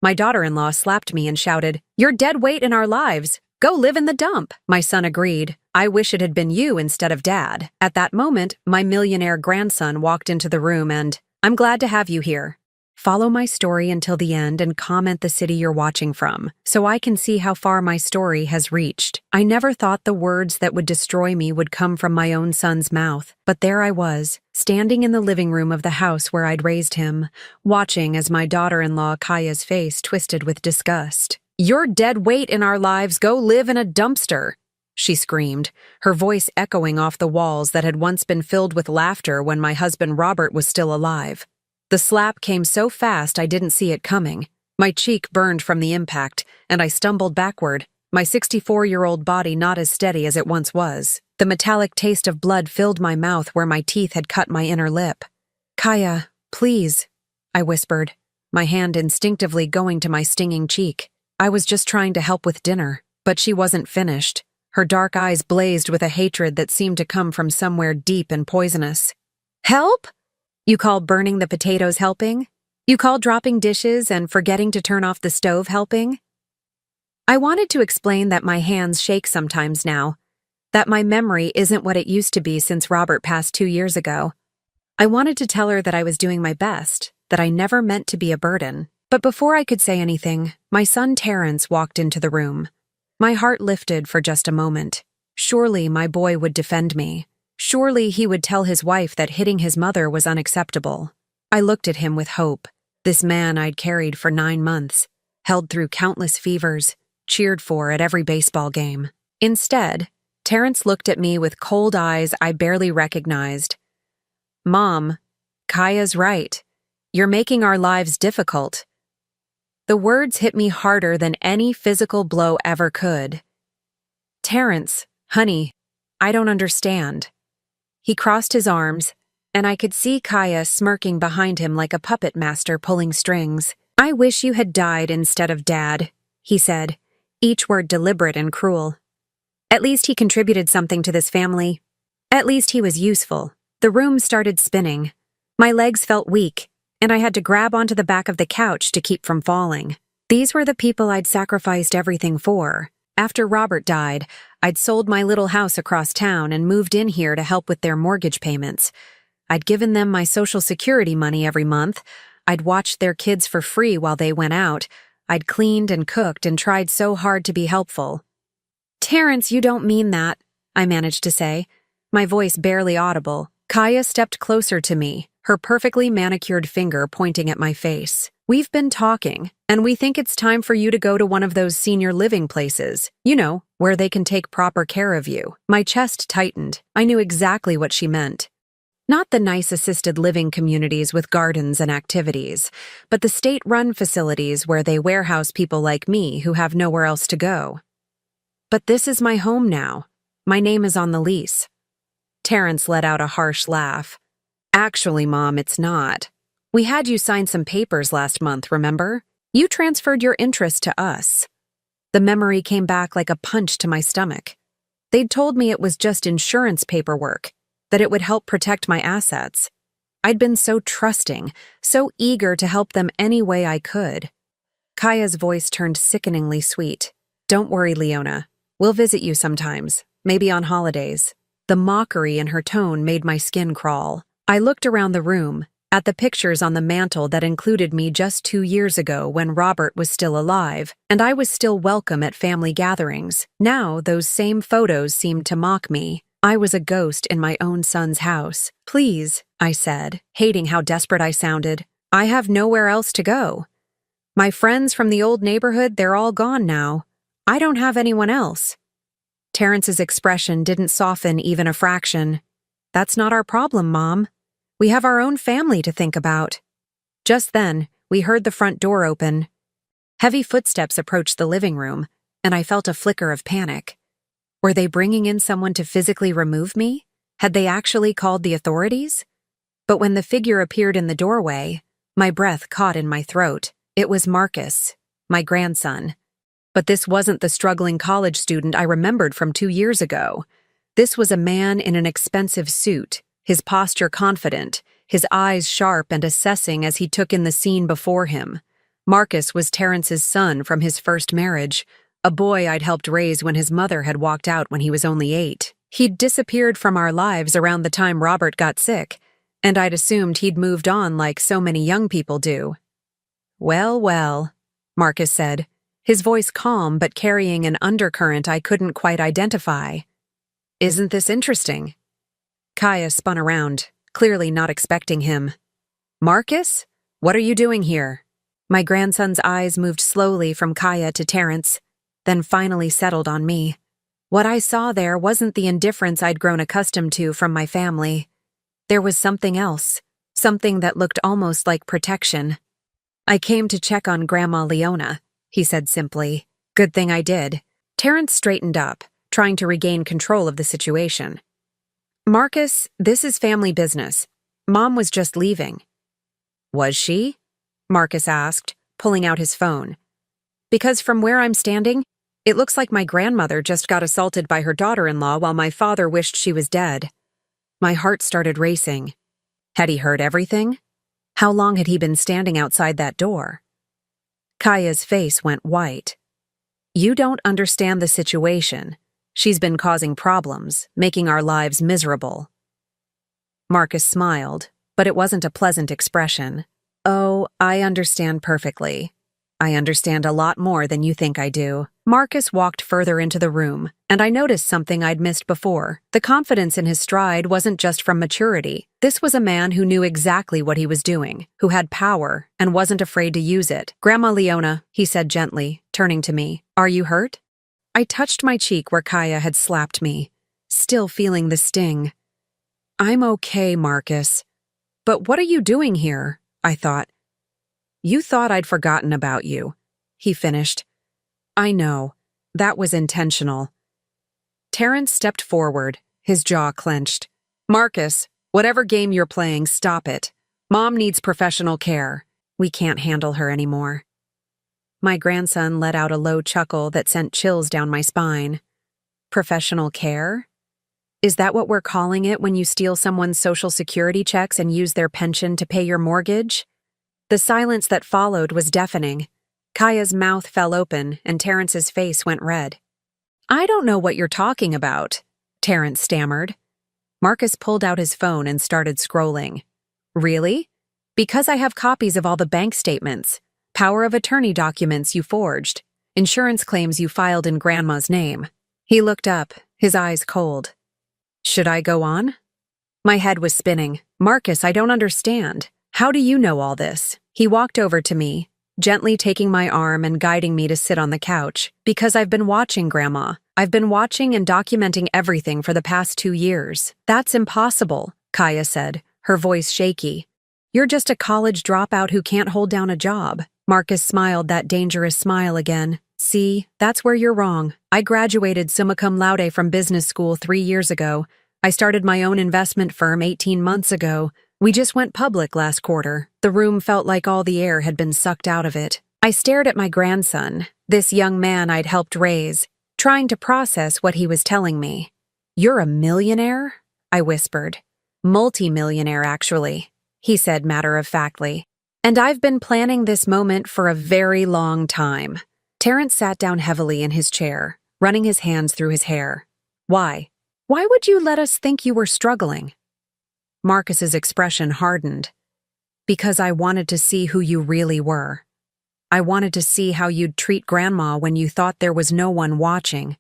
My daughter-in-law slapped me and shouted, "You're dead weight in our lives. Go live in the dump." My son agreed. "I wish it had been you instead of Dad." At that moment, my millionaire grandson walked into the room and, "I'm glad to have you here. Follow my story until the end and comment the city you're watching from, so I can see how far my story has reached." I never thought the words that would destroy me would come from my own son's mouth, but there I was, standing in the living room of the house where I'd raised him, watching as my daughter-in-law Kaya's face twisted with disgust. "You're dead weight in our lives. Go live in a dumpster," she screamed, her voice echoing off the walls that had once been filled with laughter when my husband Robert was still alive. The slap came so fast I didn't see it coming. My cheek burned from the impact, and I stumbled backward, my 64-year-old body not as steady as it once was. The metallic taste of blood filled my mouth where my teeth had cut my inner lip. "Kaya, please," I whispered, my hand instinctively going to my stinging cheek. I was just trying to help with dinner, but she wasn't finished. Her dark eyes blazed with a hatred that seemed to come from somewhere deep and poisonous. "Help? You call burning the potatoes helping? You call dropping dishes and forgetting to turn off the stove helping?" I wanted to explain that my hands shake sometimes now, that my memory isn't what it used to be since Robert passed 2 years ago. I wanted to tell her that I was doing my best, that I never meant to be a burden. But before I could say anything, my son Terrence walked into the room. My heart lifted for just a moment. Surely my boy would defend me. Surely he would tell his wife that hitting his mother was unacceptable. I looked at him with hope, this man I'd carried for 9 months, held through countless fevers, cheered for at every baseball game. Instead, Terrence looked at me with cold eyes I barely recognized. "Mom, Kaya's right. You're making our lives difficult." The words hit me harder than any physical blow ever could. "Terrence, honey, I don't understand." He crossed his arms, and I could see Kaya smirking behind him like a puppet master pulling strings. "I wish you had died instead of Dad," he said, each word deliberate and cruel. "At least he contributed something to this family. At least he was useful." The room started spinning. My legs felt weak, and I had to grab onto the back of the couch to keep from falling. These were the people I'd sacrificed everything for. After Robert died, I'd sold my little house across town and moved in here to help with their mortgage payments. I'd given them my Social Security money every month. I'd watched their kids for free while they went out. I'd cleaned and cooked and tried so hard to be helpful. "Terrence, you don't mean that," I managed to say, my voice barely audible. Kaya stepped closer to me, her perfectly manicured finger pointing at my face. "We've been talking, and we think it's time for you to go to one of those senior living places, you know, where they can take proper care of you." My chest tightened. I knew exactly what she meant. Not the nice assisted living communities with gardens and activities, but the state-run facilities where they warehouse people like me who have nowhere else to go. "But this is my home now. My name is on the lease." Terrence let out a harsh laugh. "Actually, Mom, it's not. We had you sign some papers last month, remember? You transferred your interest to us." The memory came back like a punch to my stomach. They'd told me it was just insurance paperwork, that it would help protect my assets. I'd been so trusting, so eager to help them any way I could. Kaya's voice turned sickeningly sweet. "Don't worry, Leona. We'll visit you sometimes, maybe on holidays." The mockery in her tone made my skin crawl. I looked around the room, at the pictures on the mantel that included me just 2 years ago when Robert was still alive, and I was still welcome at family gatherings. Now those same photos seemed to mock me. I was a ghost in my own son's house. "Please," I said, hating how desperate I sounded. "I have nowhere else to go. My friends from the old neighborhood, they're all gone now. I don't have anyone else." Terrence's expression didn't soften even a fraction. "That's not our problem, Mom. We have our own family to think about." Just then, we heard the front door open. Heavy footsteps approached the living room, and I felt a flicker of panic. Were they bringing in someone to physically remove me? Had they actually called the authorities? But when the figure appeared in the doorway, my breath caught in my throat. It was Marcus, my grandson. But this wasn't the struggling college student I remembered from 2 years ago. This was a man in an expensive suit, his posture confident, his eyes sharp and assessing as he took in the scene before him. Marcus was Terrence's son from his first marriage, a boy I'd helped raise when his mother had walked out when he was only 8. He'd disappeared from our lives around the time Robert got sick, and I'd assumed he'd moved on like so many young people do. "Well, well," Marcus said, his voice calm but carrying an undercurrent I couldn't quite identify. "Isn't this interesting?" Kaya spun around, clearly not expecting him. "Marcus? What are you doing here?" My grandson's eyes moved slowly from Kaya to Terrence, then finally settled on me. What I saw there wasn't the indifference I'd grown accustomed to from my family. There was something else, something that looked almost like protection. "I came to check on Grandma Leona," he said simply. "Good thing I did." Terrence straightened up, trying to regain control of the situation. "Marcus, this is family business. Mom was just leaving." "Was she?" Marcus asked, pulling out his phone. "Because from where I'm standing, it looks like my grandmother just got assaulted by her daughter-in-law while my father wished she was dead." My heart started racing. Had he heard everything? How long had he been standing outside that door? Kaya's face went white. "You don't understand the situation. She's been causing problems, making our lives miserable." Marcus smiled, but it wasn't a pleasant expression. "Oh, I understand perfectly. I understand a lot more than you think I do." Marcus walked further into the room, and I noticed something I'd missed before. The confidence in his stride wasn't just from maturity. This was a man who knew exactly what he was doing, who had power, and wasn't afraid to use it. "Grandma Leona," he said gently, turning to me, "are you hurt?" I touched my cheek where Kaya had slapped me, still feeling the sting. "I'm okay, Marcus. But what are you doing here?" I thought. "You thought I'd forgotten about you," he finished. "I know. That was intentional." Terrence stepped forward, his jaw clenched. "Marcus, whatever game you're playing, stop it. Mom needs professional care. We can't handle her anymore." My grandson let out a low chuckle that sent chills down my spine. "Professional care? Is that what we're calling it when you steal someone's social security checks and use their pension to pay your mortgage?" The silence that followed was deafening. Kaya's mouth fell open and Terrence's face went red. "I don't know what you're talking about," Terrence stammered. Marcus pulled out his phone and started scrolling. "Really? Because I have copies of all the bank statements, power of attorney documents you forged, insurance claims you filed in Grandma's name." He looked up, his eyes cold. "Should I go on?" My head was spinning. "Marcus, I don't understand. How do you know all this?" He walked over to me, gently taking my arm and guiding me to sit on the couch. "Because I've been watching, Grandma. I've been watching and documenting everything for the past 2 years." "That's impossible," Kaya said, her voice shaky. "You're just a college dropout who can't hold down a job." Marcus smiled that dangerous smile again. "See, that's where you're wrong. I graduated summa cum laude from business school 3 years ago. I started my own investment firm 18 months ago. We just went public last quarter." The room felt like all the air had been sucked out of it. I stared at my grandson, this young man I'd helped raise, trying to process what he was telling me. "You're a millionaire?" I whispered. "Multi-millionaire, actually," he said matter-of-factly. "And I've been planning this moment for a very long time." Terrence sat down heavily in his chair, running his hands through his hair. "Why? Why would you let us think you were struggling?" Marcus's expression hardened. "Because I wanted to see who you really were. I wanted to see how you'd treat Grandma when you thought there was no one watching,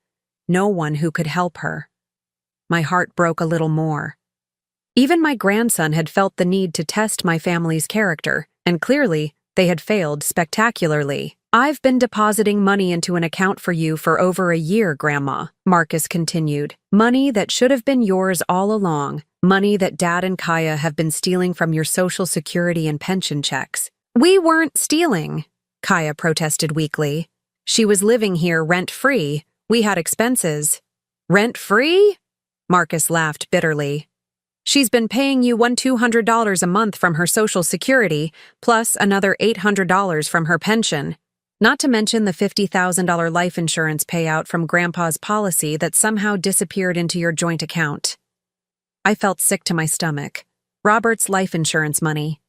no one who could help her." My heart broke a little more. Even my grandson had felt the need to test my family's character, and clearly, they had failed spectacularly. "I've been depositing money into an account for you for over a year, Grandma," Marcus continued. "Money that should have been yours all along. Money that Dad and Kaya have been stealing from your Social Security and pension checks." "We weren't stealing," Kaya protested weakly. "She was living here rent-free. We had expenses." "Rent-free?" Marcus laughed bitterly. "She's been paying you $200 a month from her Social Security, plus another $800 from her pension. Not to mention the $50,000 life insurance payout from Grandpa's policy that somehow disappeared into your joint account." I felt sick to my stomach. Robert's life insurance money.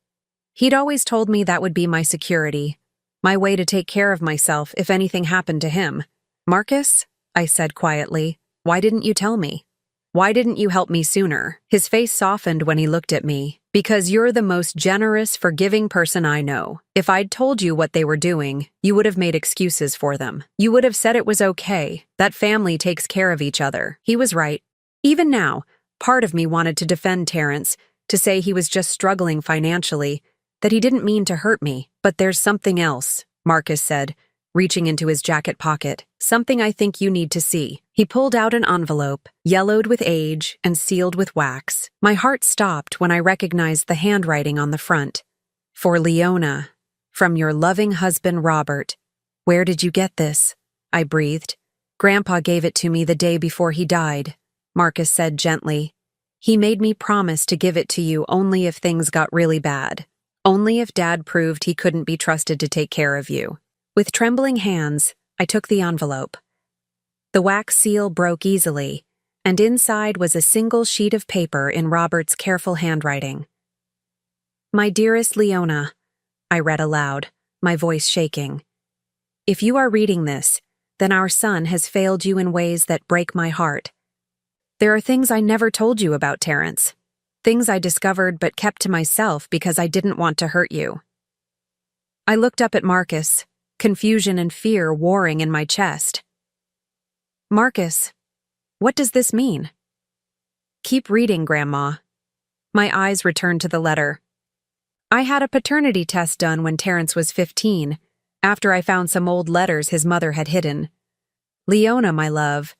He'd always told me that would be my security. My way to take care of myself if anything happened to him. Marcus, I said quietly, why didn't you tell me? Why didn't you help me sooner? His face softened when he looked at me. Because you're the most generous, forgiving person I know. If I'd told you what they were doing, you would have made excuses for them. You would have said it was okay. That family takes care of each other. He was right. Even now, part of me wanted to defend Terrence, to say he was just struggling financially, that he didn't mean to hurt me. But there's something else, Marcus said, reaching into his jacket pocket. Something I think you need to see. He pulled out an envelope, yellowed with age and sealed with wax. My heart stopped when I recognized the handwriting on the front. For Leona, from your loving husband Robert. Where did you get this? I breathed. Grandpa gave it to me the day before he died, Marcus said gently. He made me promise to give it to you only if things got really bad. Only if Dad proved he couldn't be trusted to take care of you. With trembling hands, I took the envelope. The wax seal broke easily, and inside was a single sheet of paper in Robert's careful handwriting. My dearest Leona, I read aloud, my voice shaking. If you are reading this, then our son has failed you in ways that break my heart. There are things I never told you about Terrence. Things I discovered but kept to myself because I didn't want to hurt you. I looked up at Marcus, confusion and fear warring in my chest. Marcus, what does this mean? Keep reading, Grandma. My eyes returned to the letter. I had a paternity test done when Terrence was 15, after I found some old letters his mother had hidden. Leona, my love,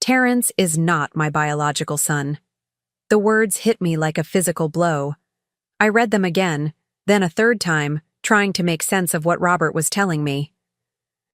Terrence is not my biological son. The words hit me like a physical blow. I read them again, then a third time, trying to make sense of what Robert was telling me.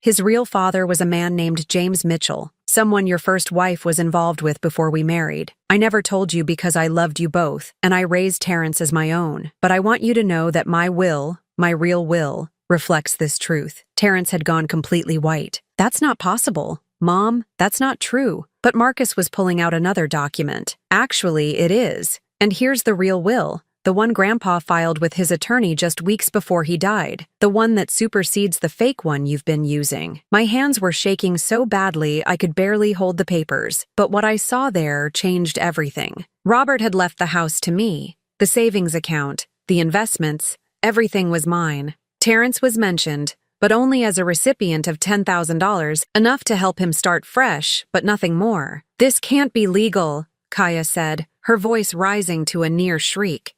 His real father was a man named James Mitchell, someone your first wife was involved with before we married. I never told you because I loved you both, and I raised Terrence as my own. But I want you to know that my will, my real will, reflects this truth. Terrence had gone completely white. That's not possible. Mom, that's not true. But Marcus was pulling out another document. Actually, it is. And here's the real will. The one Grandpa filed with his attorney just weeks before he died. The one that supersedes the fake one you've been using. My hands were shaking so badly I could barely hold the papers. But what I saw there changed everything. Robert had left the house to me. The savings account, the investments, everything was mine. Terrence was mentioned, but only as a recipient of $10,000, enough to help him start fresh, but nothing more. This can't be legal, Kaya said, her voice rising to a near shriek.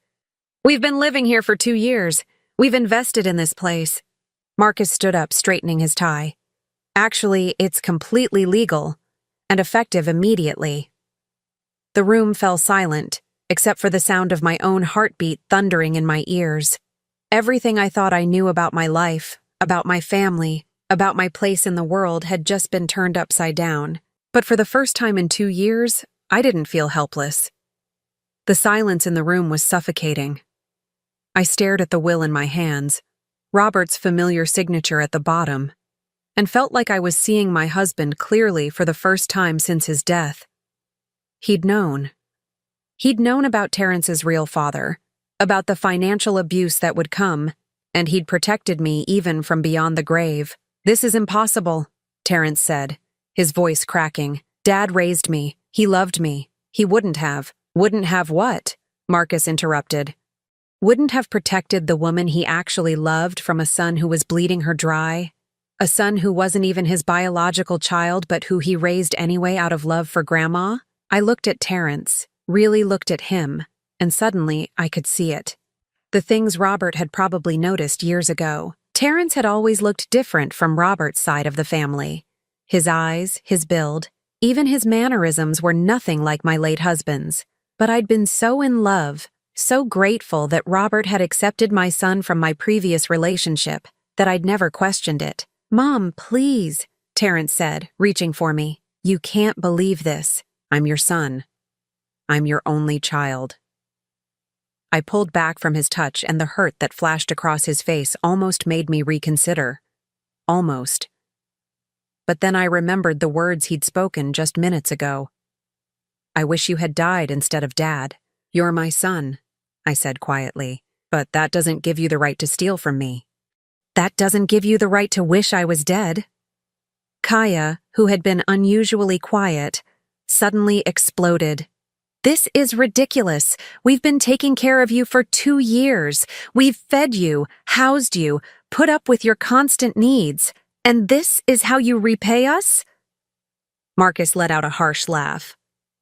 We've been living here for 2 years. We've invested in this place. Marcus stood up, straightening his tie. Actually, it's completely legal and effective immediately. The room fell silent, except for the sound of my own heartbeat thundering in my ears. Everything I thought I knew about my life, about my family, about my place in the world had just been turned upside down. But for the first time in 2 years, I didn't feel helpless. The silence in the room was suffocating. I stared at the will in my hands, Robert's familiar signature at the bottom, and felt like I was seeing my husband clearly for the first time since his death. He'd known. He'd known about Terrence's real father, about the financial abuse that would come, and he'd protected me even from beyond the grave. This is impossible, Terrence said, his voice cracking. Dad raised me. He loved me. He wouldn't have. Wouldn't have what? Marcus interrupted. Wouldn't have protected the woman he actually loved from a son who was bleeding her dry? A son who wasn't even his biological child but who he raised anyway out of love for Grandma? I looked at Terrence, really looked at him, and suddenly I could see it. The things Robert had probably noticed years ago. Terrence had always looked different from Robert's side of the family. His eyes, his build, even his mannerisms were nothing like my late husband's. But I'd been so in love, so grateful that Robert had accepted my son from my previous relationship, that I'd never questioned it. Mom, please, Terrence said, reaching for me. You can't believe this. I'm your son. I'm your only child. I pulled back from his touch, and the hurt that flashed across his face almost made me reconsider. Almost. But then I remembered the words he'd spoken just minutes ago. I wish you had died instead of Dad. You're my son, I said quietly, but that doesn't give you the right to steal from me. That doesn't give you the right to wish I was dead. Kaya, who had been unusually quiet, suddenly exploded. This is ridiculous. We've been taking care of you for 2 years. We've fed you, housed you, put up with your constant needs. And this is how you repay us? Marcus let out a harsh laugh.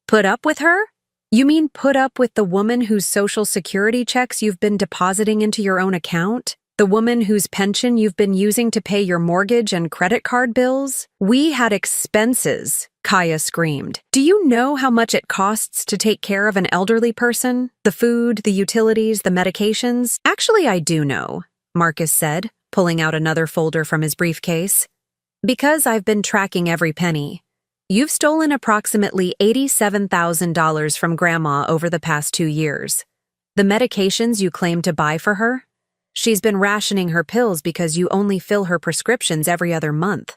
Put up with her? You mean put up with the woman whose social security checks you've been depositing into your own account? The woman whose pension you've been using to pay your mortgage and credit card bills? We had expenses, Kaya screamed. Do you know how much it costs to take care of an elderly person? The food, the utilities, the medications? Actually, I do know, Marcus said, pulling out another folder from his briefcase. Because I've been tracking every penny. You've stolen approximately $87,000 from Grandma over the past 2 years. The medications you claim to buy for her? She's been rationing her pills because you only fill her prescriptions every other month.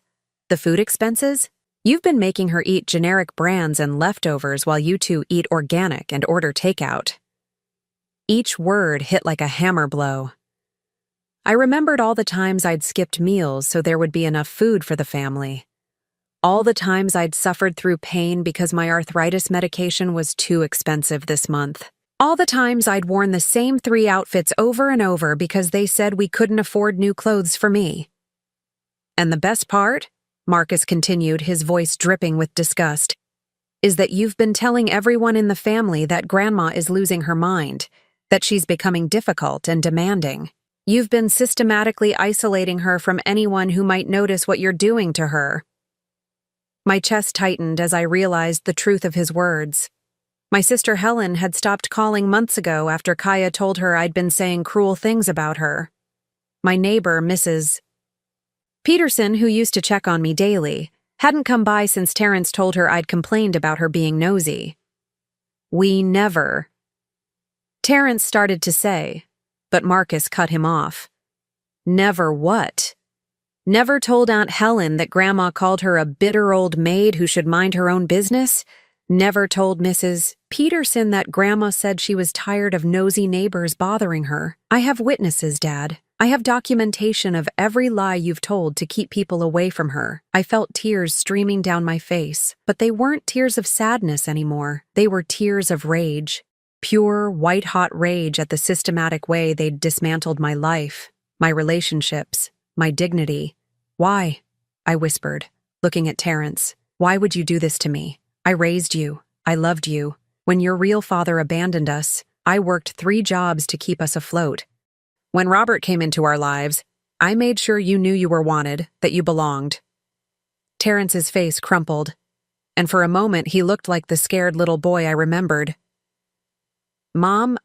The food expenses? You've been making her eat generic brands and leftovers while you two eat organic and order takeout. Each word hit like a hammer blow. I remembered all the times I'd skipped meals so there would be enough food for the family. All the times I'd suffered through pain because my arthritis medication was too expensive this month. All the times I'd worn the same 3 outfits over and over because they said we couldn't afford new clothes for me. And the best part, Marcus continued, his voice dripping with disgust, is that you've been telling everyone in the family that Grandma is losing her mind, that she's becoming difficult and demanding. You've been systematically isolating her from anyone who might notice what you're doing to her. My chest tightened as I realized the truth of his words. My sister Helen had stopped calling months ago after Kaya told her I'd been saying cruel things about her. My neighbor, Mrs. Peterson, who used to check on me daily, hadn't come by since Terrence told her I'd complained about her being nosy. We never. Terrence started to say, but Marcus cut him off. Never what? Never told Aunt Helen that Grandma called her a bitter old maid who should mind her own business? Never told Mrs. Peterson that Grandma said she was tired of nosy neighbors bothering her. I have witnesses, Dad. I have documentation of every lie you've told to keep people away from her. I felt tears streaming down my face, but they weren't tears of sadness anymore. They were tears of rage. Pure, white-hot rage at the systematic way they'd dismantled my life, my relationships, my dignity. Why? I whispered, looking at Terrence. Why would you do this to me? I raised you. I loved you. When your real father abandoned us, I worked 3 jobs to keep us afloat. When Robert came into our lives, I made sure you knew you were wanted, that you belonged. Terrence's face crumpled, and for a moment he looked like the scared little boy I remembered. Mom,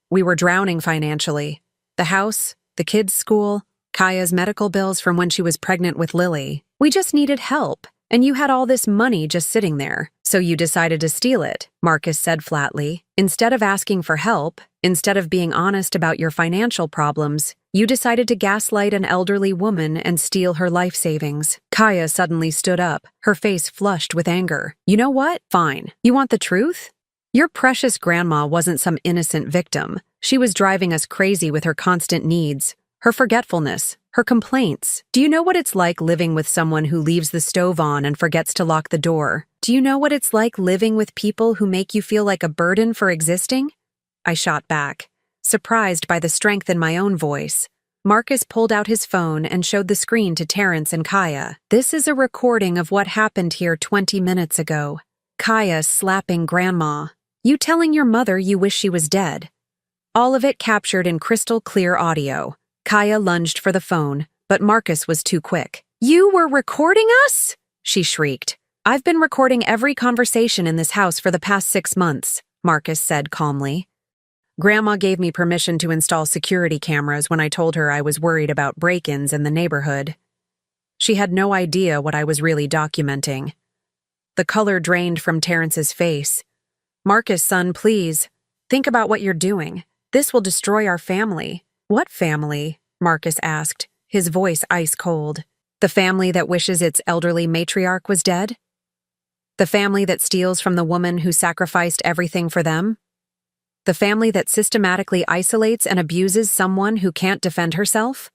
we were drowning financially. The house, the kids' school, Kaya's medical bills from when she was pregnant with Lily. We just needed help. And you had all this money just sitting there, so you decided to steal it, Marcus said flatly. Instead of asking for help, instead of being honest about your financial problems, you decided to gaslight an elderly woman and steal her life savings. Kaya suddenly stood up, her face flushed with anger. You know what? Fine. You want the truth? Your precious Grandma wasn't some innocent victim. She was driving us crazy with her constant needs, her forgetfulness, her complaints. Do you know what it's like living with someone who leaves the stove on and forgets to lock the door? Do you know what it's like living with people who make you feel like a burden for existing? I shot back, surprised by the strength in my own voice. Marcus pulled out his phone and showed the screen to Terrence and Kaya. This is a recording of what happened here 20 minutes ago. Kaya slapping Grandma. You telling your mother you wish she was dead. All of it captured in crystal clear audio. Kaya lunged for the phone, but Marcus was too quick. You were recording us? She shrieked. I've been recording every conversation in this house for the past 6 months, Marcus said calmly. Grandma gave me permission to install security cameras when I told her I was worried about break-ins in the neighborhood. She had no idea what I was really documenting. The color drained from Terrence's face. Marcus, son, please. Think about what you're doing. This will destroy our family. What family? Marcus asked, his voice ice cold. The family that wishes its elderly matriarch was dead? The family that steals from the woman who sacrificed everything for them? The family that systematically isolates and abuses someone who can't defend herself?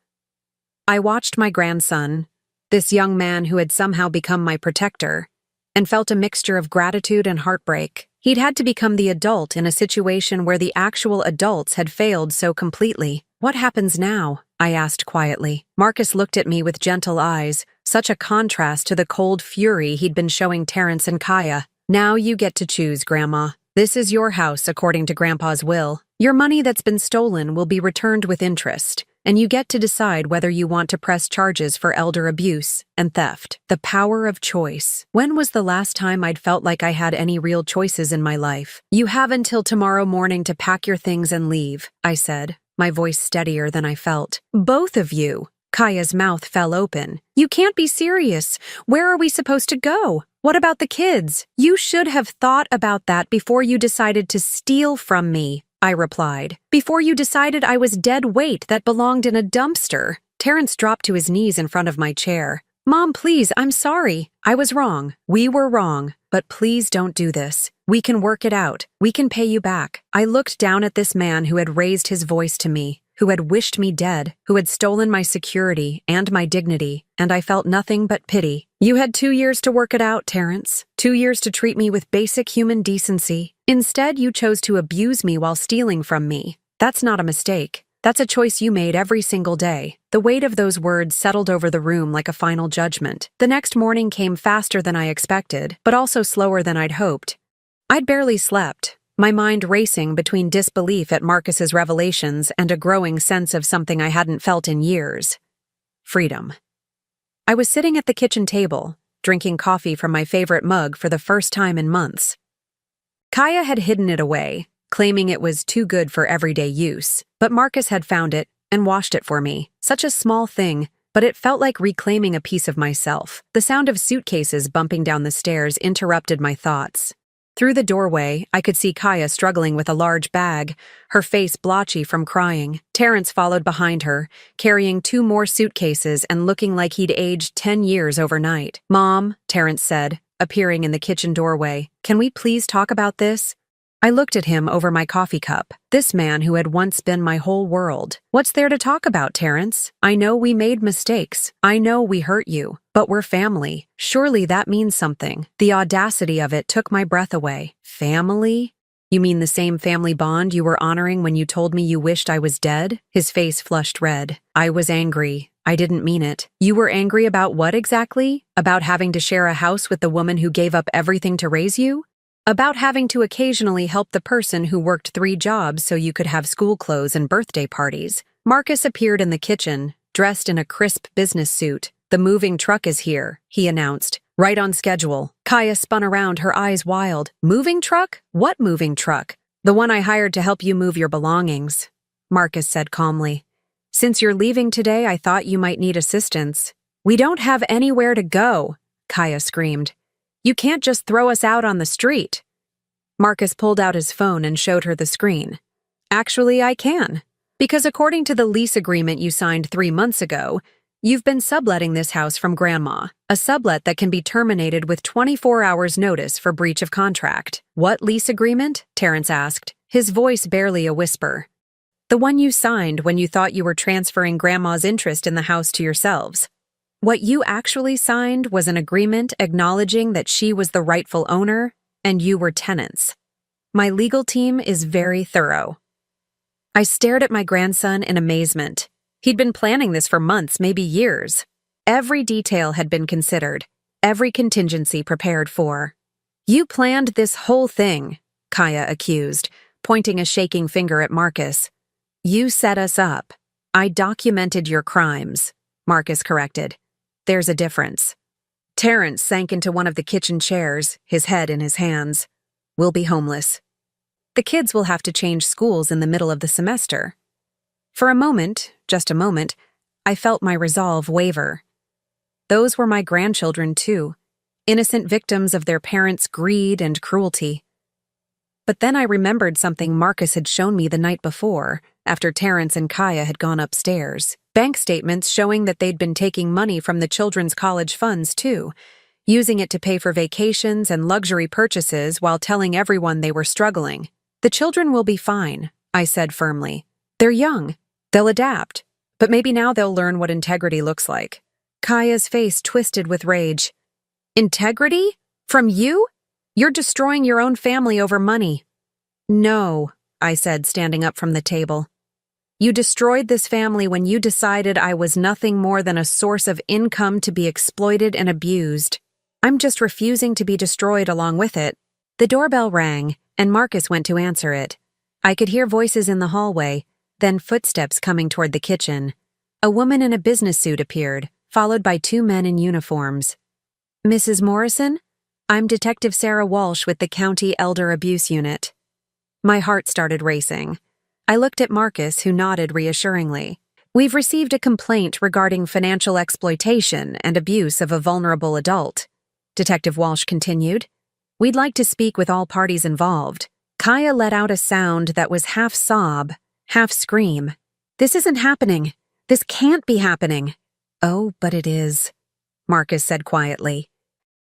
I watched my grandson, this young man who had somehow become my protector, and felt a mixture of gratitude and heartbreak. He'd had to become the adult in a situation where the actual adults had failed so completely. "What happens now?" I asked quietly. Marcus looked at me with gentle eyes, such a contrast to the cold fury he'd been showing Terrence and Kaya. "Now you get to choose, Grandma. This is your house according to Grandpa's will. Your money that's been stolen will be returned with interest, and you get to decide whether you want to press charges for elder abuse and theft." The power of choice. When was the last time I'd felt like I had any real choices in my life? "You have until tomorrow morning to pack your things and leave," I said, my voice steadier than I felt. "Both of you." Kaya's mouth fell open. "You can't be serious. Where are we supposed to go? What about the kids? You should have thought about that before you decided to steal from me," I replied. "Before you decided I was dead weight that belonged in a dumpster." Terrence dropped to his knees in front of my chair. "Mom, please, I'm sorry. I was wrong. We were wrong. But please don't do this. We can work it out. We can pay you back." I looked down at this man who had raised his voice to me, who had wished me dead, who had stolen my security and my dignity, and I felt nothing but pity. "You had 2 years to work it out, Terrence. 2 years to treat me with basic human decency. Instead, you chose to abuse me while stealing from me. That's not a mistake. That's a choice you made every single day." The weight of those words settled over the room like a final judgment. The next morning came faster than I expected, but also slower than I'd hoped. I'd barely slept, my mind racing between disbelief at Marcus's revelations and a growing sense of something I hadn't felt in years. Freedom. I was sitting at the kitchen table, drinking coffee from my favorite mug for the first time in months. Kaya had hidden it away, claiming it was too good for everyday use, but Marcus had found it and washed it for me. Such a small thing, but it felt like reclaiming a piece of myself. The sound of suitcases bumping down the stairs interrupted my thoughts. Through the doorway, I could see Kaya struggling with a large bag, her face blotchy from crying. Terrence followed behind her, carrying 2 more suitcases and looking like he'd aged 10 years overnight. "Mom," Terrence said, appearing in the kitchen doorway, "can we please talk about this?" I looked at him over my coffee cup. This man who had once been my whole world. "What's there to talk about, Terrence? I know we made mistakes. I know we hurt you. But we're family. Surely that means something." The audacity of it took my breath away. "Family? You mean the same family bond you were honoring when you told me you wished I was dead?" His face flushed red. I was angry. I didn't mean it. "You were angry about what exactly? About having to share a house with the woman who gave up everything to raise you? About having to occasionally help the person who worked 3 jobs so you could have school clothes and birthday parties?" Marcus appeared in the kitchen, dressed in a crisp business suit. "The moving truck is here," he announced. "Right on schedule." Kaya spun around, her eyes wild. "Moving truck? What moving truck?" "The one I hired to help you move your belongings," Marcus said calmly. "Since you're leaving today, I thought you might need assistance." "We don't have anywhere to go," Kaya screamed. "You can't just throw us out on the street." Marcus pulled out his phone and showed her the screen. "Actually, I can. Because according to the lease agreement you signed 3 months ago, you've been subletting this house from Grandma, a sublet that can be terminated with 24 hours notice for breach of contract." "What lease agreement?" Terrence asked, his voice barely a whisper. "The one you signed when you thought you were transferring Grandma's interest in the house to yourselves. What you actually signed was an agreement acknowledging that she was the rightful owner and you were tenants. My legal team is very thorough." I stared at my grandson in amazement. He'd been planning this for months, maybe years. Every detail had been considered, every contingency prepared for. "You planned this whole thing," Kaya accused, pointing a shaking finger at Marcus. "You set us up." "I documented your crimes," Marcus corrected. "There's a difference." Terrence sank into one of the kitchen chairs, his head in his hands. "We'll be homeless. The kids will have to change schools in the middle of the semester." For a moment, just a moment, I felt my resolve waver. Those were my grandchildren too, innocent victims of their parents' greed and cruelty. But then I remembered something Marcus had shown me the night before, after Terrence and Kaya had gone upstairs. Bank statements showing that they'd been taking money from the children's college funds too, using it to pay for vacations and luxury purchases while telling everyone they were struggling. "The children will be fine," I said firmly. "They're young. They'll adapt. But maybe now they'll learn what integrity looks like. Kaya's face twisted with rage. Integrity? From you? You're destroying your own family over money. No, I said, standing up from the table. You destroyed this family when you decided I was nothing more than a source of income to be exploited and abused. I'm just refusing to be destroyed along with it. The doorbell rang, and Marcus went to answer it. I could hear voices in the hallway, then footsteps coming toward the kitchen. A woman in a business suit appeared, followed by 2 men in uniforms. Mrs. Morrison? I'm Detective Sarah Walsh with the County Elder Abuse Unit. My heart started racing. I looked at Marcus, who nodded reassuringly. We've received a complaint regarding financial exploitation and abuse of a vulnerable adult. Detective Walsh continued. We'd like to speak with all parties involved. Kaya let out a sound that was half sob, half scream. This isn't happening. This can't be happening. Oh, but it is, Marcus said quietly.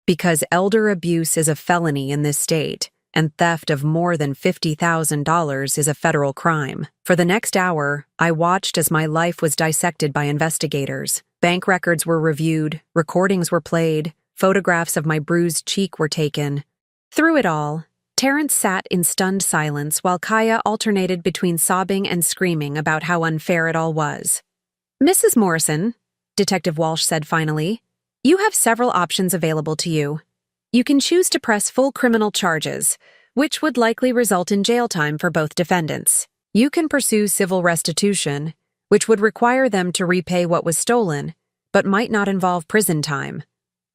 Because elder abuse is a felony in this state, and theft of more than $50,000 is a federal crime. For the next hour, I watched as my life was dissected by investigators. Bank records were reviewed, recordings were played, photographs of my bruised cheek were taken. Through it all, Terrence sat in stunned silence while Kaya alternated between sobbing and screaming about how unfair it all was. Mrs. Morrison, Detective Walsh said finally, you have several options available to you. You can choose to press full criminal charges, which would likely result in jail time for both defendants. You can pursue civil restitution, which would require them to repay what was stolen, but might not involve prison time.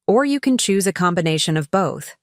Or you can choose a combination of both.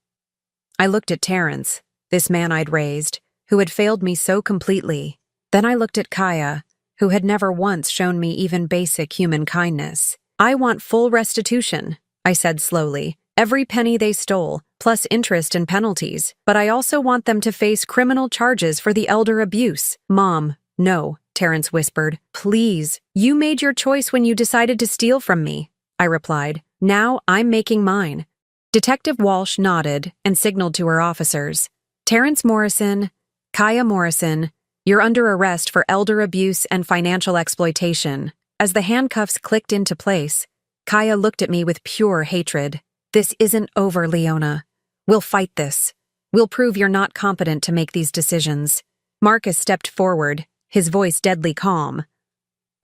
I looked at Terrence, this man I'd raised, who had failed me so completely. Then I looked at Kaya, who had never once shown me even basic human kindness. I want full restitution, I said slowly. Every penny they stole, plus interest and penalties. But I also want them to face criminal charges for the elder abuse. Mom, no, Terrence whispered. Please, you made your choice when you decided to steal from me, I replied. Now I'm making mine. Detective Walsh nodded and signaled to her officers. Terrence Morrison, Kaya Morrison, you're under arrest for elder abuse and financial exploitation. As the handcuffs clicked into place, Kaya looked at me with pure hatred. This isn't over, Leona. We'll fight this. We'll prove you're not competent to make these decisions. Marcus stepped forward, his voice deadly calm.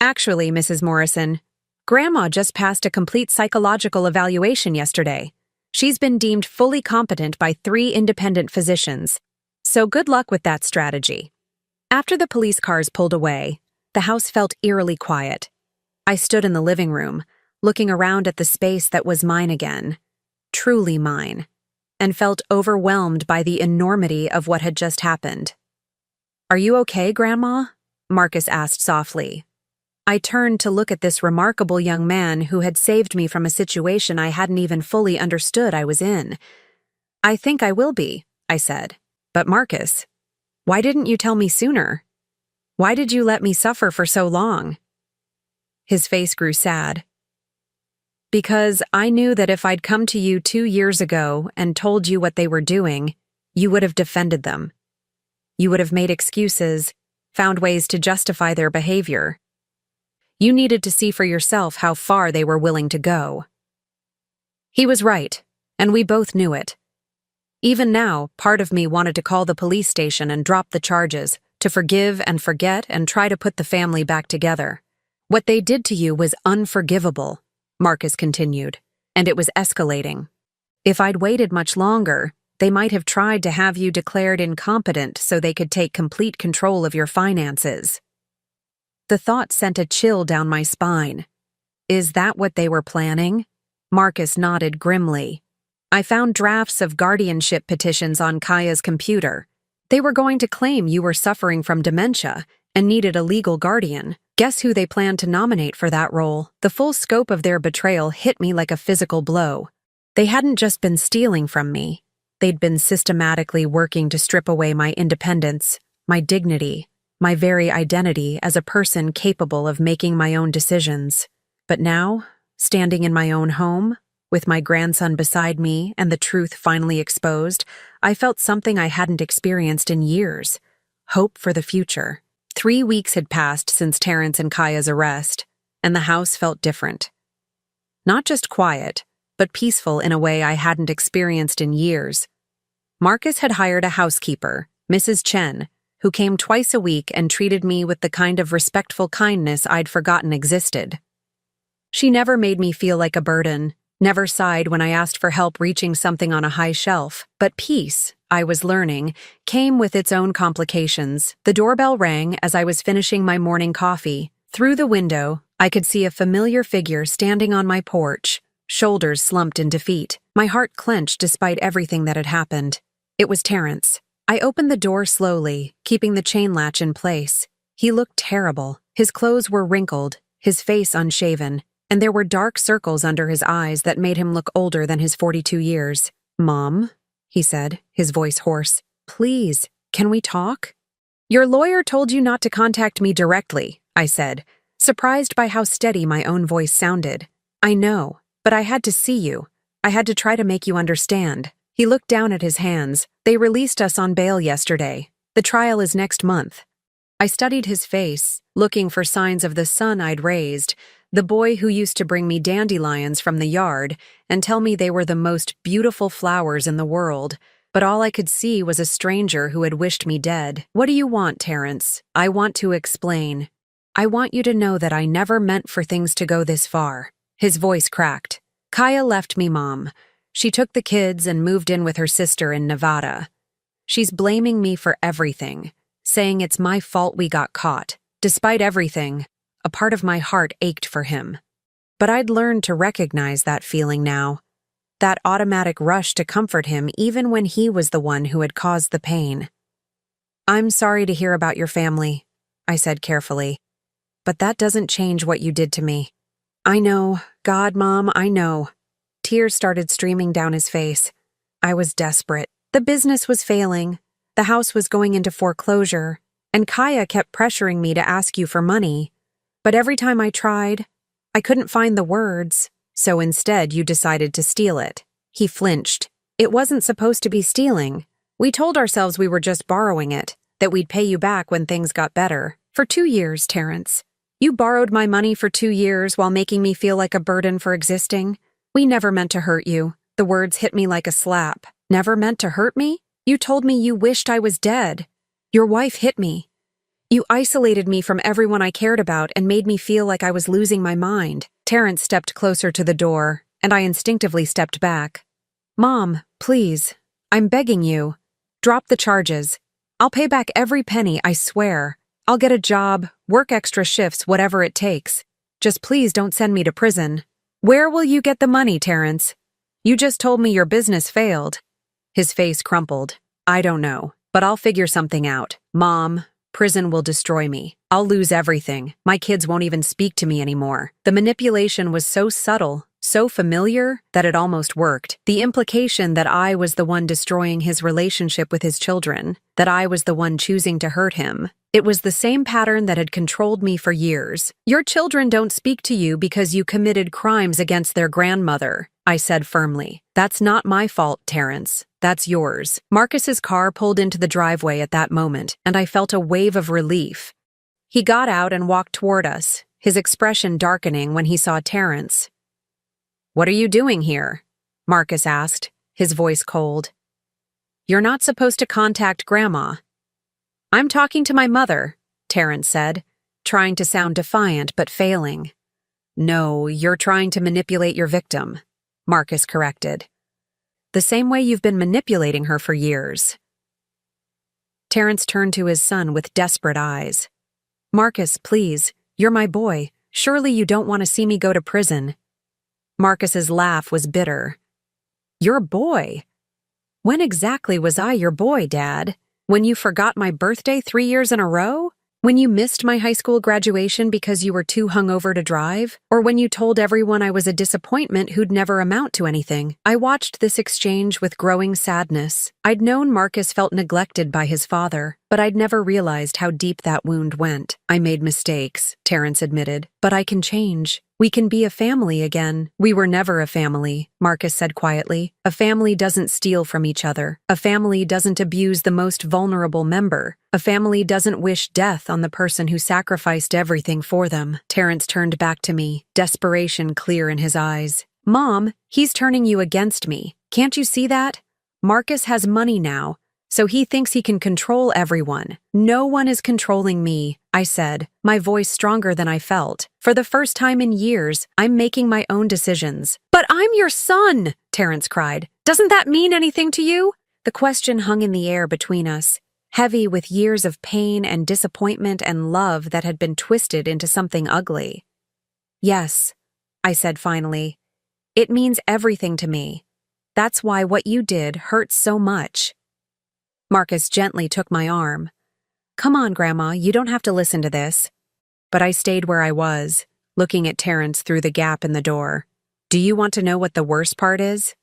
Actually, Mrs. Morrison, Grandma just passed a complete psychological evaluation yesterday. She's been deemed fully competent by 3 independent physicians. So good luck with that strategy. After the police cars pulled away, the house felt eerily quiet. I stood in the living room, looking around at the space that was mine again. Truly mine, and felt overwhelmed by the enormity of what had just happened. Are you okay, Grandma? Marcus asked softly. I turned to look at this remarkable young man who had saved me from a situation I hadn't even fully understood I was in. I think I will be, I said. But Marcus, why didn't you tell me sooner? Why did you let me suffer for so long? His face grew sad. Because I knew that if I'd come to you 2 years ago and told you what they were doing, you would have defended them. You would have made excuses, found ways to justify their behavior. You needed to see for yourself how far they were willing to go. He was right, and we both knew it. Even now, part of me wanted to call the police station and drop the charges, to forgive and forget and try to put the family back together. What they did to you was unforgivable, Marcus continued, and it was escalating. If I'd waited much longer, they might have tried to have you declared incompetent so they could take complete control of your finances. The thought sent a chill down my spine. Is that what they were planning? Marcus nodded grimly. I found drafts of guardianship petitions on Kaya's computer. They were going to claim you were suffering from dementia and needed a legal guardian. Guess who they planned to nominate for that role? The full scope of their betrayal hit me like a physical blow. They hadn't just been stealing from me. They'd been systematically working to strip away my independence, my dignity, my very identity as a person capable of making my own decisions. But now, standing in my own home, with my grandson beside me and the truth finally exposed, I felt something I hadn't experienced in years. Hope for the future. 3 weeks had passed since Terrence and Kaya's arrest. and the house felt different. Not just quiet, but peaceful in a way I hadn't experienced in years. Marcus had hired a housekeeper, Mrs. Chen, who came twice a week and treated me with the kind of respectful kindness I'd forgotten existed. She never made me feel like a burden, never sighed when I asked for help reaching something on a high shelf, but peace, I was learning, came with its own complications. The doorbell rang as I was finishing my morning coffee. Through the window, I could see a familiar figure standing on my porch, shoulders slumped in defeat. My heart clenched despite everything that had happened. It was Terrence. I opened the door slowly, keeping the chain latch in place. He looked terrible. His clothes were wrinkled, his face unshaven, and there were dark circles under his eyes that made him look older than his 42 years. "Mom," he said, his voice hoarse, "please, can we talk?" "Your lawyer told you not to contact me directly," I said, surprised by how steady my own voice sounded. "I know, but I had to see you. I had to try to make you understand." He looked down at his hands. "They released us on bail yesterday. The trial is next month." I studied his face, looking for signs of the son I'd raised, the boy who used to bring me dandelions from the yard and tell me they were the most beautiful flowers in the world, but all I could see was a stranger who had wished me dead. "What do you want, Terrence?" "I want to explain. I want you to know that I never meant for things to go this far." His voice cracked. "Kaya left me, Mom. She took the kids and moved in with her sister in Nevada. She's blaming me for everything, saying it's my fault we got caught. Despite everything, a part of my heart ached for him. But I'd learned to recognize that feeling now, that automatic rush to comfort him even when he was the one who had caused the pain. "I'm sorry to hear about your family," I said carefully, "but that doesn't change what you did to me." "I know. God, Mom, I know." Tears started streaming down his face. I was desperate. The business was failing. The house was going into foreclosure, and Kaya kept pressuring me to ask you for money. But every time I tried, I couldn't find the words, so instead you decided to steal it. He flinched. "It wasn't supposed to be stealing. We told ourselves we were just borrowing it, that we'd pay you back when things got better. For 2 years, Terrence. You borrowed my money for 2 years while making me feel like a burden for existing. We never meant to hurt you." The words hit me like a slap. "Never meant to hurt me? You told me you wished I was dead. Your wife hit me. You isolated me from everyone I cared about and made me feel like I was losing my mind." Terrence stepped closer to the door, and I instinctively stepped back. "Mom, please. I'm begging you. Drop the charges. I'll pay back every penny, I swear. I'll get a job, work extra shifts, whatever it takes. Just please don't send me to prison." "Where will you get the money, Terrence? You just told me your business failed." His face crumpled. "I don't know, but I'll figure something out. Mom, prison will destroy me. I'll lose everything. My kids won't even speak to me anymore." The manipulation was so subtle, so familiar, that it almost worked. The implication that I was the one destroying his relationship with his children, that I was the one choosing to hurt him. It was the same pattern that had controlled me for years. "Your children don't speak to you because you committed crimes against their grandmother," I said firmly. "That's not my fault, Terrence. That's yours." Marcus's car pulled into the driveway at that moment, and I felt a wave of relief. He got out and walked toward us, his expression darkening when he saw Terrence. "What are you doing here?" Marcus asked, his voice cold. "You're not supposed to contact Grandma." "I'm talking to my mother," Terrence said, trying to sound defiant but failing. "No, you're trying to manipulate your victim," Marcus corrected. "The same way you've been manipulating her for years." Terrence turned to his son with desperate eyes. "Marcus, please, you're my boy. Surely you don't want to see me go to prison." Marcus's laugh was bitter. "Your boy? When exactly was I your boy, Dad? When you forgot my birthday 3 years in a row? When you missed my high school graduation because you were too hungover to drive? Or when you told everyone I was a disappointment who'd never amount to anything?" I watched this exchange with growing sadness. I'd known Marcus felt neglected by his father, but I'd never realized how deep that wound went. "I made mistakes," Terrence admitted, "but I can change. We can be a family again. We were never a family, Marcus said quietly. A family doesn't steal from each other. A family doesn't abuse the most vulnerable member. A family doesn't wish death on the person who sacrificed everything for them. Terrence turned back to me, desperation clear in his eyes. Mom, he's turning you against me. Can't you see that? Marcus has money now, so he thinks he can control everyone. No one is controlling me, I said, my voice stronger than I felt. For the first time in years, I'm making my own decisions. But I'm your son, Terrence cried. Doesn't that mean anything to you? The question hung in the air between us, heavy with years of pain and disappointment and love that had been twisted into something ugly. Yes, I said finally. It means everything to me. That's why what you did hurts so much. Marcus gently took my arm. Come on, Grandma, you don't have to listen to this. But I stayed where I was, looking at Terrence through the gap in the door. Do you want to know what the worst part is?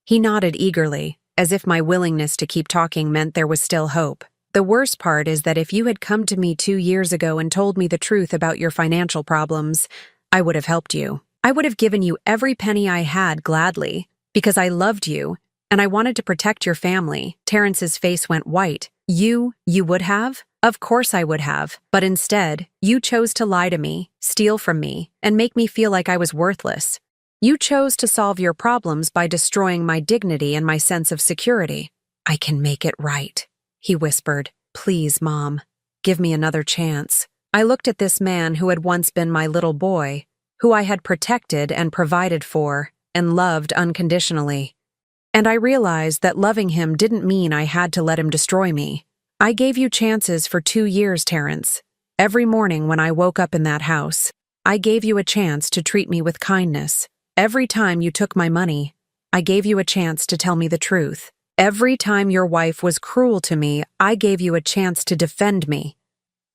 He nodded eagerly, as if my willingness to keep talking meant there was still hope. The worst part is that if you had come to me 2 years ago and told me the truth about your financial problems, I would have helped you. I would have given you every penny I had gladly, because I loved you, and I wanted to protect your family. Terrence's face went white. You would have? Of course I would have, but instead, you chose to lie to me, steal from me, and make me feel like I was worthless. You chose to solve your problems by destroying my dignity and my sense of security. I can make it right, he whispered. Please, Mom, give me another chance. I looked at this man who had once been my little boy, who I had protected and provided for, and loved unconditionally. And I realized that loving him didn't mean I had to let him destroy me. I gave you chances for 2 years, Terrence. Every morning when I woke up in that house, I gave you a chance to treat me with kindness. Every time you took my money, I gave you a chance to tell me the truth. Every time your wife was cruel to me, I gave you a chance to defend me.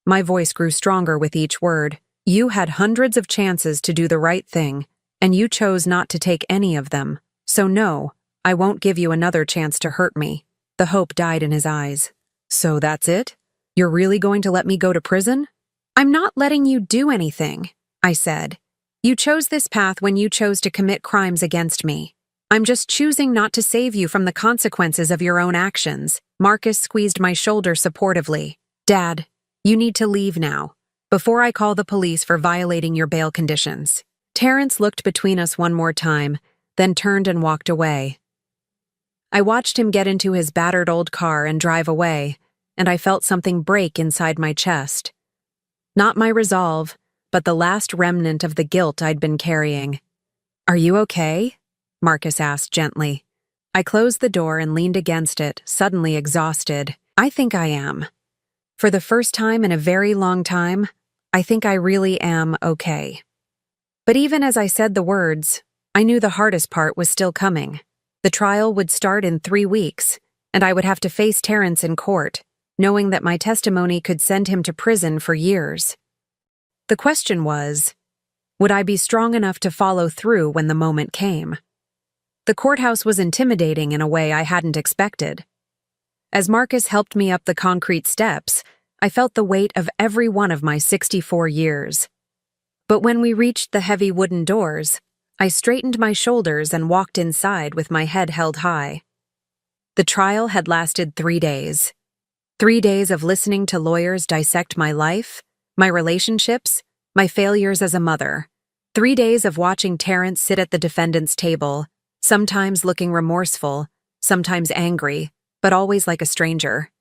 My voice grew stronger with each word. You had hundreds of chances to do the right thing, and you chose not to take any of them. So no, I won't give you another chance to hurt me. The hope died in his eyes. So that's it? You're really going to let me go to prison? I'm not letting you do anything, I said. You chose this path when you chose to commit crimes against me. I'm just choosing not to save you from the consequences of your own actions. Marcus squeezed my shoulder supportively. Dad, you need to leave now, before I call the police for violating your bail conditions. Terrence looked between us one more time, then turned and walked away. I watched him get into his battered old car and drive away, and I felt something break inside my chest. Not my resolve, but the last remnant of the guilt I'd been carrying. Are you okay? Marcus asked gently. I closed the door and leaned against it, suddenly exhausted. I think I am. For the first time in a very long time, I think I really am okay. But even as I said the words, I knew the hardest part was still coming. The trial would start in 3 weeks, and I would have to face Terrence in court, knowing that my testimony could send him to prison for years. The question was, would I be strong enough to follow through when the moment came? The courthouse was intimidating in a way I hadn't expected. As Marcus helped me up the concrete steps, I felt the weight of every one of my 64 years. But when we reached the heavy wooden doors, I straightened my shoulders and walked inside with my head held high. The trial had lasted 3 days. 3 days of listening to lawyers dissect my life, my relationships, my failures as a mother. 3 days of watching Terrence sit at the defendant's table, sometimes looking remorseful, sometimes angry, but always like a stranger.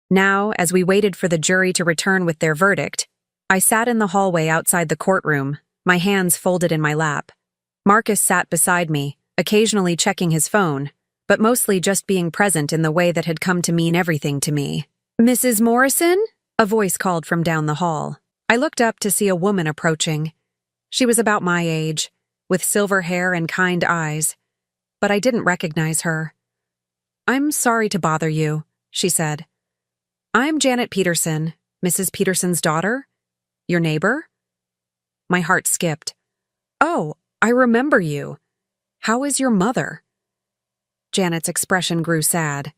Now, as we waited for the jury to return with their verdict, I sat in the hallway outside the courtroom, my hands folded in my lap. Marcus sat beside me, occasionally checking his phone, but mostly just being present in the way that had come to mean everything to me. Mrs. Morrison? A voice called from down the hall. I looked up to see a woman approaching. She was about my age, with silver hair and kind eyes, but I didn't recognize her. I'm sorry to bother you, she said. I'm Janet Peterson, Mrs. Peterson's daughter? Your neighbor? My heart skipped. Oh, I remember you. How is your mother? Janet's expression grew sad.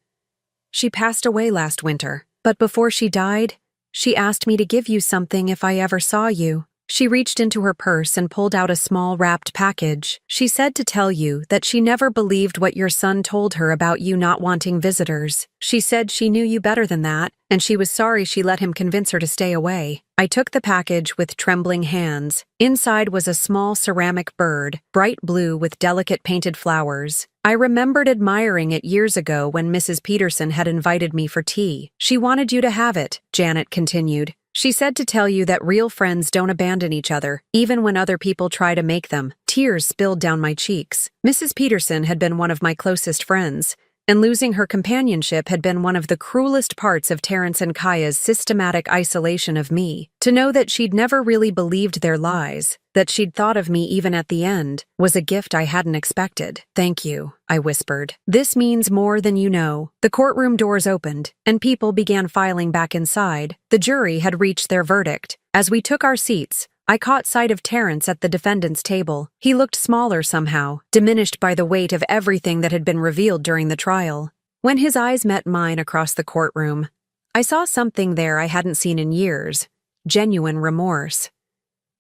She passed away last winter, but before she died, she asked me to give you something if I ever saw you. She reached into her purse and pulled out a small wrapped package. She said to tell you that she never believed what your son told her about you not wanting visitors. She said she knew you better than that, and she was sorry she let him convince her to stay away. I took the package with trembling hands. Inside was a small ceramic bird, bright blue with delicate painted flowers. I remembered admiring it years ago when Mrs. Peterson had invited me for tea. She wanted you to have it, Janet continued. She said to tell you that real friends don't abandon each other, even when other people try to make them. Tears spilled down my cheeks. Mrs. Peterson had been one of my closest friends, and losing her companionship had been one of the cruelest parts of Terrence and Kaya's systematic isolation of me. To know that she'd never really believed their lies, that she'd thought of me even at the end, was a gift I hadn't expected. "Thank you," I whispered. "This means more than you know." The courtroom doors opened, and people began filing back inside. The jury had reached their verdict. As we took our seats, I caught sight of Terrence at the defendant's table. He looked smaller somehow, diminished by the weight of everything that had been revealed during the trial. When his eyes met mine across the courtroom, I saw something there I hadn't seen in years: genuine remorse.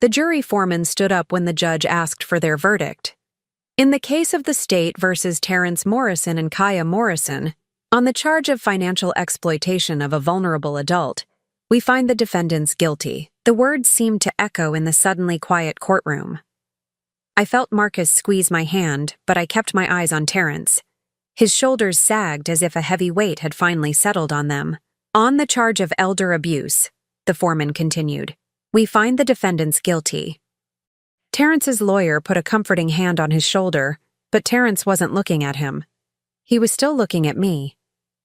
The jury foreman stood up when the judge asked for their verdict. In the case of the state versus Terrence Morrison and Kaya Morrison, on the charge of financial exploitation of a vulnerable adult, we find the defendants guilty. The words seemed to echo in the suddenly quiet courtroom. I felt Marcus squeeze my hand, but I kept my eyes on Terrence. His shoulders sagged as if a heavy weight had finally settled on them. On the charge of elder abuse, the foreman continued, we find the defendants guilty. Terrence's lawyer put a comforting hand on his shoulder, but Terrence wasn't looking at him. He was still looking at me.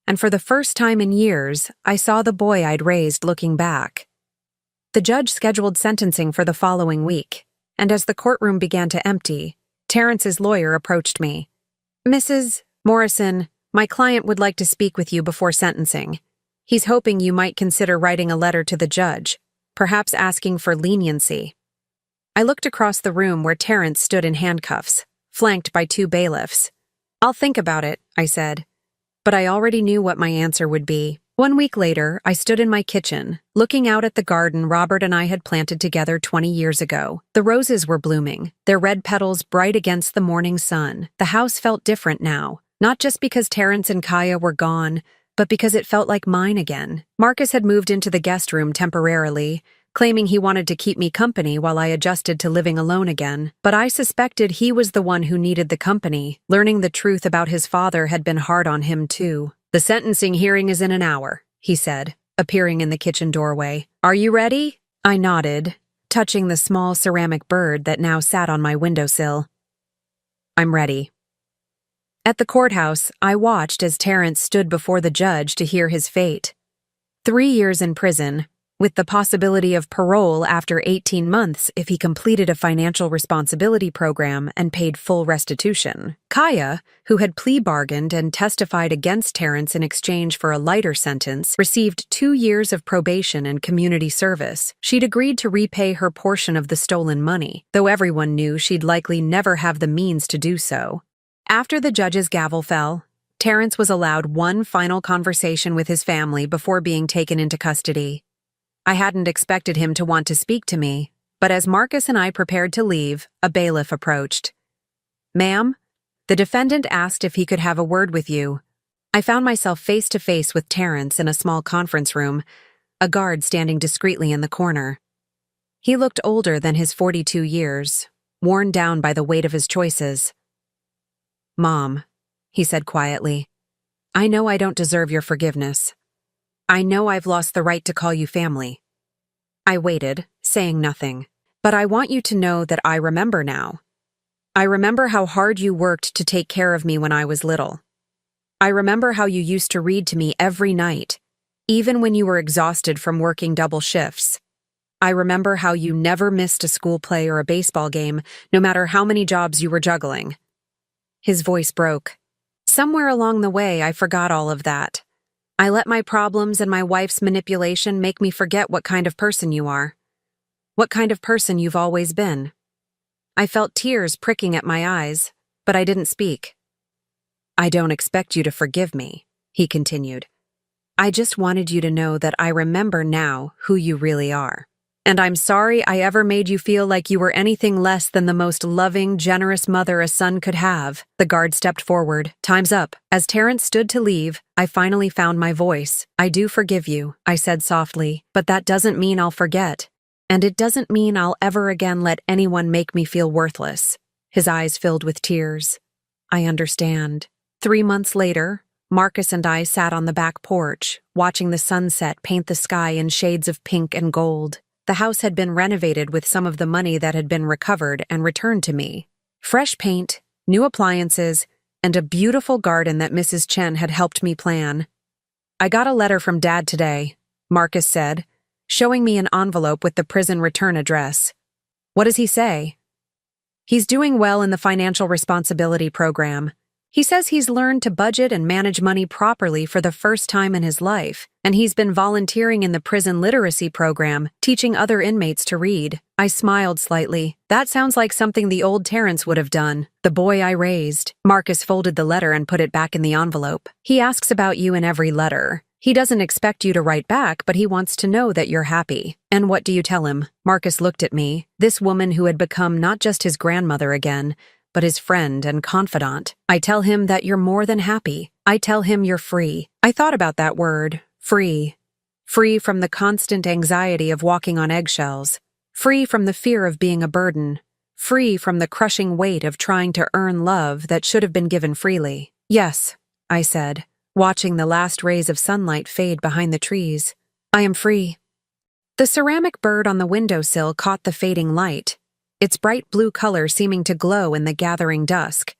And for the first time in years, I saw the boy I'd raised looking back. The judge scheduled sentencing for the following week, and as the courtroom began to empty, Terrence's lawyer approached me. "Mrs. Morrison, my client would like to speak with you before sentencing. He's hoping you might consider writing a letter to the judge, perhaps asking for leniency." I looked across the room where Terrence stood in handcuffs, flanked by 2 bailiffs. "I'll think about it," I said. But I already knew what my answer would be. 1 week later, I stood in my kitchen, looking out at the garden Robert and I had planted together 20 years ago. The roses were blooming, their red petals bright against the morning sun. The house felt different now, not just because Terrence and Kaya were gone, but because it felt like mine again. Marcus had moved into the guest room temporarily, claiming he wanted to keep me company while I adjusted to living alone again. But I suspected he was the one who needed the company. Learning the truth about his father had been hard on him too. "The sentencing hearing is in an hour," he said, appearing in the kitchen doorway. "Are you ready?" I nodded, touching the small ceramic bird that now sat on my windowsill. "I'm ready." At the courthouse, I watched as Terrence stood before the judge to hear his fate. 3 years in prison, with the possibility of parole after 18 months if he completed a financial responsibility program and paid full restitution. Kaya, who had plea bargained and testified against Terrence in exchange for a lighter sentence, received 2 years of probation and community service. She'd agreed to repay her portion of the stolen money, though everyone knew she'd likely never have the means to do so. After the judge's gavel fell, Terrence was allowed one final conversation with his family before being taken into custody. I hadn't expected him to want to speak to me, but as Marcus and I prepared to leave, a bailiff approached. "Ma'am, the defendant asked if he could have a word with you." I found myself face to face with Terrence in a small conference room, a guard standing discreetly in the corner. He looked older than his 42 years, worn down by the weight of his choices. "Mom," he said quietly, "I know I don't deserve your forgiveness. I know I've lost the right to call you family." I waited, saying nothing. "But I want you to know that I remember now. I remember how hard you worked to take care of me when I was little. I remember how you used to read to me every night, even when you were exhausted from working double shifts. I remember how you never missed a school play or a baseball game, no matter how many jobs you were juggling." His voice broke. Somewhere along the way, I forgot all of that. I let my problems and my wife's manipulation make me forget what kind of person you are. What kind of person you've always been. I felt tears pricking at my eyes, but I didn't speak. "I don't expect you to forgive me," he continued. "I just wanted you to know that I remember now who you really are. And I'm sorry I ever made you feel like you were anything less than the most loving, generous mother a son could have. The guard stepped forward. Time's up. As Terrence stood to leave, I finally found my voice. I do forgive you, I said softly, but that doesn't mean I'll forget. And it doesn't mean I'll ever again let anyone make me feel worthless. His eyes filled with tears. I understand. 3 months later, Marcus and I sat on the back porch, watching the sunset paint the sky in shades of pink and gold. The house had been renovated with some of the money that had been recovered and returned to me. Fresh paint, new appliances, and a beautiful garden that Mrs. Chen had helped me plan. I got a letter from Dad today, Marcus said, showing me an envelope with the prison return address. What does he say? He's doing well in the financial responsibility program. He says he's learned to budget and manage money properly for the first time in his life, and he's been volunteering in the prison literacy program, teaching other inmates to read. I smiled slightly. That sounds like something the old Terrence would have done, the boy I raised. Marcus folded the letter and put it back in the envelope. He asks about you in every letter. He doesn't expect you to write back, but he wants to know that you're happy. And what do you tell him? Marcus looked at me, this woman who had become not just his grandmother again, but his friend and confidant. I tell him that you're more than happy. I tell him you're free. I thought about that word, free. Free from the constant anxiety of walking on eggshells. Free from the fear of being a burden. Free from the crushing weight of trying to earn love that should have been given freely. Yes, I said, watching the last rays of sunlight fade behind the trees. I am free. The ceramic bird on the windowsill caught the fading light, its bright blue color seeming to glow in the gathering dusk.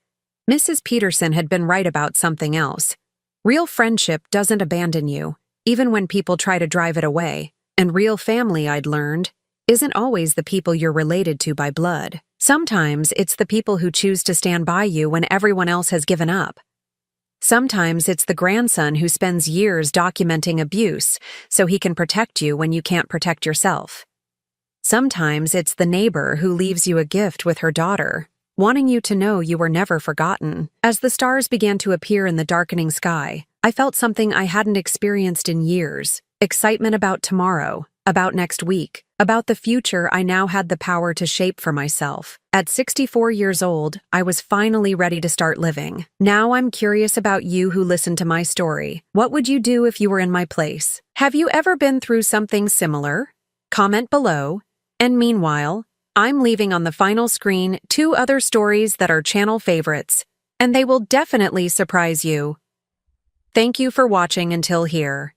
Mrs. Peterson had been right about something else. Real friendship doesn't abandon you, even when people try to drive it away. And real family, I'd learned, isn't always the people you're related to by blood. Sometimes it's the people who choose to stand by you when everyone else has given up. Sometimes it's the grandson who spends years documenting abuse so he can protect you when you can't protect yourself. Sometimes it's the neighbor who leaves you a gift with her daughter, wanting you to know you were never forgotten. As the stars began to appear in the darkening sky, I felt something I hadn't experienced in years. Excitement about tomorrow, about next week, about the future I now had the power to shape for myself. At 64 years old, I was finally ready to start living. Now I'm curious about you who listened to my story. What would you do if you were in my place? Have you ever been through something similar? Comment below. And meanwhile, I'm leaving on the final screen 2 other stories that are channel favorites, and they will definitely surprise you. Thank you for watching until here.